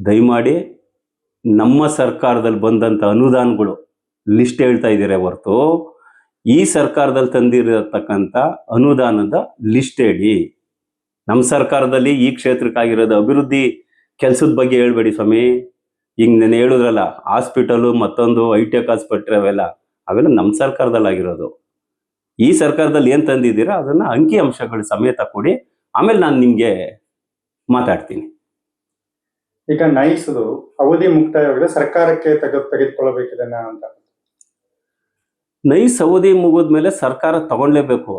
ದಯಮಾಡಿ ನಮ್ಮ ಸರ್ಕಾರದಲ್ಲಿ ಬಂದಂಥ ಅನುದಾನಗಳು ಲಿಸ್ಟ್ ಹೇಳ್ತಾ ಇದ್ದೀರಾ ಹೊರತು ಈ ಸರ್ಕಾರದಲ್ಲಿ ತಂದಿರತಕ್ಕಂಥ ಅನುದಾನದ ಲಿಸ್ಟ್ ಹೇಳಿ. ನಮ್ಮ ಸರ್ಕಾರದಲ್ಲಿ ಈ ಕ್ಷೇತ್ರಕ್ಕಾಗಿರೋದು ಅಭಿವೃದ್ಧಿ ಕೆಲಸದ ಬಗ್ಗೆ ಹೇಳ್ಬೇಡಿ ಸ್ವಾಮಿ. ಈಗ ನಾನು ಹೇಳಿದ್ರಲ್ಲ, ಹಾಸ್ಪಿಟಲು ಮತ್ತೊಂದು ಹೈಟೆಕ್ ಆಸ್ಪತ್ರೆ ಅವೆಲ್ಲ ನಮ್ಮ ಸರ್ಕಾರದಲ್ಲಿ ಆಗಿರೋದು. ಈ ಸರ್ಕಾರದಲ್ಲಿ ಏನು ತಂದಿದ್ದೀರಾ ಅದನ್ನು ಅಂಕಿ ಅಂಶಗಳು ಸಮೇತ ಕೊಡಿ, ಆಮೇಲೆ ನಾನು ನಿಮಗೆ ಮಾತಾಡ್ತೀನಿ. ಈಗ ನೈಸ್ದು ಅವಧಿ ಮುಕ್ತಾಯವಾಗಿದೆ, ಸರ್ಕಾರಕ್ಕೆ ತೆಗೆದುಕೊಳ್ಳಬೇಕಿದೆ ಅಂತ. ನೈಸ್ ಅವಧಿ ಮುಗಿದ್ಮೇಲೆ ಸರ್ಕಾರ ತಗೊಳ್ಳೇಬೇಕು,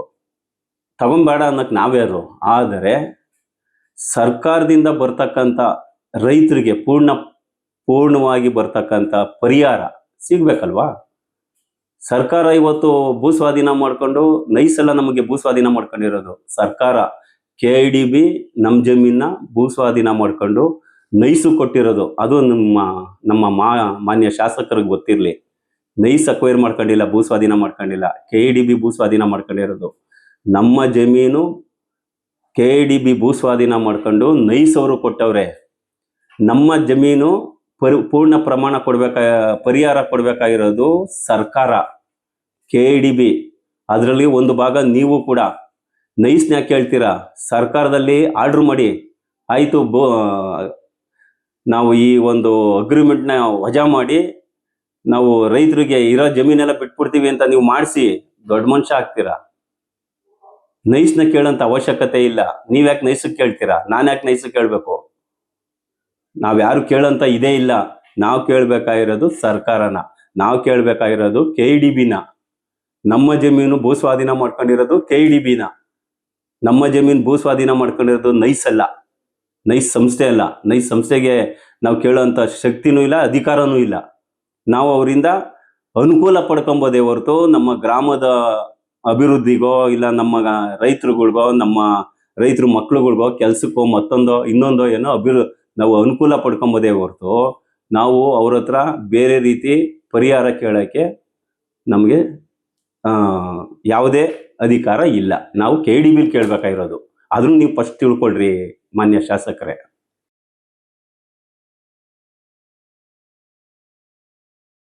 ತಗೊಂಬೇಡ ಅನ್ನೋಕ್ಕೆ ನಾವ್ಯಾರು. ಆದರೆ ಸರ್ಕಾರದಿಂದ ಬರ್ತಕ್ಕಂಥ ರೈತರಿಗೆ ಪೂರ್ಣವಾಗಿ ಬರ್ತಕ್ಕಂಥ ಪರಿಹಾರ ಸಿಗ್ಬೇಕಲ್ವಾ. ಸರ್ಕಾರ ಇವತ್ತು ಭೂಸ್ವಾಧೀನ ಮಾಡ್ಕೊಂಡು ನೈಸೆಲ್ಲ ನಮಗೆ ಭೂಸ್ವಾಧೀನ ಮಾಡ್ಕೊಂಡಿರೋದು ಸರ್ಕಾರ. KIDB ನಮ್ಮ ಜಮೀನ ಭೂಸ್ವಾಧೀನ ಮಾಡ್ಕೊಂಡು ನೈಸು ಕೊಟ್ಟಿರೋದು. ಅದು ನಮ್ಮ ಮಾನ್ಯ ಶಾಸಕರಿಗೆ ಗೊತ್ತಿರಲಿ. ನೈಸ್ ಅಕ್ವೈರ್ ಮಾಡ್ಕೊಂಡಿಲ್ಲ, ಭೂಸ್ವಾಧೀನ ಮಾಡ್ಕೊಂಡಿಲ್ಲ. KIDB ಭೂಸ್ವಾಧೀನ ಮಾಡ್ಕೊಂಡಿರೋದು. ನಮ್ಮ ಜಮೀನು KIDB ಭೂಸ್ವಾಧೀನ ಮಾಡ್ಕೊಂಡು ನೈಸ್ ಅವರು ಕೊಟ್ಟವ್ರೆ. ನಮ್ಮ ಜಮೀನು ಪೂರ್ಣ ಪ್ರಮಾಣ ಪರಿಹಾರ ಕೊಡಬೇಕಾಗಿರೋದು ಸರ್ಕಾರ, KIDB. ಅದರಲ್ಲಿ ಒಂದು ಭಾಗ ನೀವು ಕೂಡ. ನೈಸ್ನ ಯಾಕೆ ಹೇಳ್ತೀರಾ? ಸರ್ಕಾರದಲ್ಲಿ ಆರ್ಡ್ರ್ ಮಾಡಿ ಆಯಿತು, ನಾವು ಈ ಒಂದು ಅಗ್ರಿಮೆಂಟ್ನ ವಜಾ ಮಾಡಿ ನಾವು ರೈತರಿಗೆ ಇರೋ ಜಮೀನೆಲ್ಲ ಬಿಟ್ಬಿಡ್ತೀವಿ ಅಂತ ನೀವು ಮಾಡಿಸಿ ದೊಡ್ಡ ಮನುಷ್ಯ ಆಗ್ತೀರಾ. ನೈಸ್ನ ಕೇಳೋಂಥ ಅವಶ್ಯಕತೆ ಇಲ್ಲ. ನೀವ್ಯಾಕೆ ನೈಸಕ್ಕೆ ಕೇಳ್ತೀರಾ? ನಾನು ಯಾಕೆ ನೈಸಕ್ಕೆ ಕೇಳಬೇಕು? ನಾವ್ಯಾರು ಕೇಳೋಂಥ ಇದೇ ಇಲ್ಲ. ನಾವು ಕೇಳಬೇಕಾಗಿರೋದು ಸರ್ಕಾರನ, ನಾವು ಕೇಳಬೇಕಾಗಿರೋದು KIDBನ. ನಮ್ಮ ಜಮೀನು ಭೂಸ್ವಾಧೀನ ಮಾಡ್ಕೊಂಡಿರೋದು KIDBನ. ನಮ್ಮ ಜಮೀನು ಭೂಸ್ವಾಧೀನ ಮಾಡ್ಕೊಂಡಿರೋದು ನೈಸ್ ಅಲ್ಲ, ನೈಸ್ ಸಂಸ್ಥೆ ಅಲ್ಲ. ನೈಸ್ ಸಂಸ್ಥೆಗೆ ನಾವು ಕೇಳೋಂಥ ಶಕ್ತಿನೂ ಇಲ್ಲ, ಅಧಿಕಾರನೂ ಇಲ್ಲ. ನಾವು ಅವರಿಂದ ಅನುಕೂಲ ಪಡ್ಕೊಬೋದೇ ಹೊರತು ನಮ್ಮ ಗ್ರಾಮದ ಅಭಿವೃದ್ಧಿಗೋ ಇಲ್ಲ ನಮ್ಮ ರೈತರುಗಳಿಗೋ ನಮ್ಮ ರೈತರ ಮಕ್ಳುಗಳಿಗೋ ಕೆಲಸಕ್ಕೋ ಮತ್ತೊಂದೋ ಇನ್ನೊಂದೋ ಏನೋ ನಾವು ಅನುಕೂಲ ಪಡ್ಕೊಬೋದೇ ಹೊರತು ನಾವು ಅವ್ರ ಹತ್ರ ಬೇರೆ ರೀತಿ ಪರಿಹಾರ ಕೇಳೋಕ್ಕೆ ನಮಗೆ ಯಾವುದೇ ಅಧಿಕಾರ ಇಲ್ಲ. ನಾವು KIDB ಕೇಳಬೇಕಾಗಿರೋದು. ಅದನ್ನು ನೀವು ಫಸ್ಟ್ ತಿಳ್ಕೊಳ್ರಿ ಮಾನ್ಯ ಶಾಸಕರೇ.